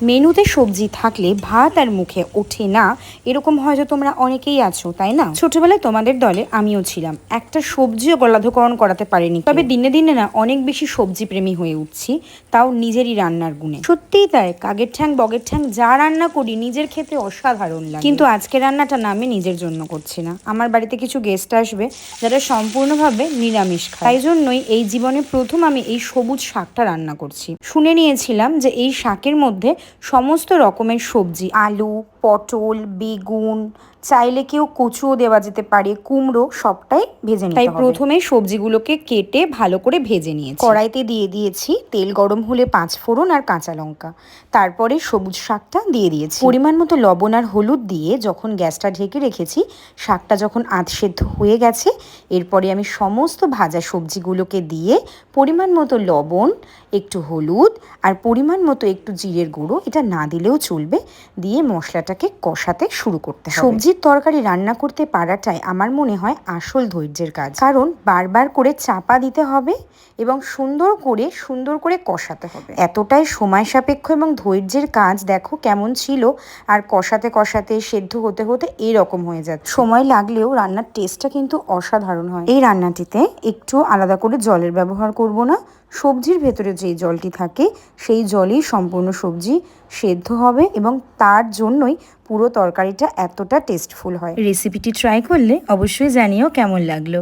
মেনুতে সবজি থাকলে ভাত আর মুখে ওঠে না, এরকম হয়তো তোমরা অনেকেই আছো, তাই না? ছোটবেলায় তোমাদের দলে আমিও ছিলাম। একটা সবজিও গলাধকরণ করাতে পারিনি, তবে দিনে দিনে না অনেক বেশি সবজি প্রেমী হয়ে উঠছি, তাও নিজেরই রান্নার গুণে। সত্যিই তাই, কাগের ঠ্যাং বগের ঠ্যাং যা রান্না করি নিজের খেতে অসাধারণ লাগে। কিন্তু আজকে রান্নাটা না আমি নিজের জন্য করছি না, আমার বাড়িতে কিছু গেস্ট আসবে যারা সম্পূর্ণভাবে নিরামিষ খায়, তাই জন্যই এই জীবনে প্রথম আমি এই সবুজ শাকটা রান্না করছি। শুনে নিয়েছিলাম যে এই শাকের মধ্যে সমস্ত রকমের সবজি, আলু, পটল, বেগুন, চাইলে কেউ কচুও দেওয়া যেতে পারে, কুমড়ো, সবটাই ভেজে নিতে হবে। তাই প্রথমে সবজিগুলোকে কেটে ভালো করে ভেজে নিয়েছি। কড়াইতে দিয়ে দিয়েছি তেল গরম হলে 5 ফোড়ন আর কাঁচা লঙ্কা, তারপরে সবুজ শাকটা দিয়ে দিয়েছি। পরিমাণ মতো লবণ আর হলুদ দিয়ে যখন গ্যাসটা ঢেকে রেখেছি, শাকটা যখন আধ সেদ্ধ হয়ে গেছে, এরপরে আমি সমস্ত ভাজা সবজিগুলোকে দিয়ে পরিমাণ মতো লবণ, একটু হলুদ আর পরিমাণ মতো একটু জিরের গুঁড়ো, এটা না দিলেও চলবে, দিয়ে মশলাটাকে কষাতে শুরু করতে হবে। সবজির তরকারি রান্না করতে পারাটাই আমার মনে হয় আসল ধৈর্যের কাজ, কারণ বারবার করে চাপা দিতে হবে এবং সুন্দর করে কষাতে হবে। এতটাই সময় সাপেক্ষ এবং ধৈর্যের কাজ। দেখো কেমন ছিল, আর কষাতে কষাতে সেদ্ধ হতে হতে এরকম হয়ে যাচ্ছে। সময় লাগলেও রান্নার টেস্টটা কিন্তু অসাধারণ হয়। এই রান্নাটিতে একটু আলাদা করে জলের ব্যবহার করব না, সবজির ভেতরে যেই জলটি থাকে সেই জলেই সম্পূর্ণ সবজি সেদ্ধ হবে এবং তার জন্যই পুরো তরকারিটা এতটা টেস্টফুল হয়। রেসিপিটি ট্রাই করলে অবশ্যই জানিও কেমন লাগলো।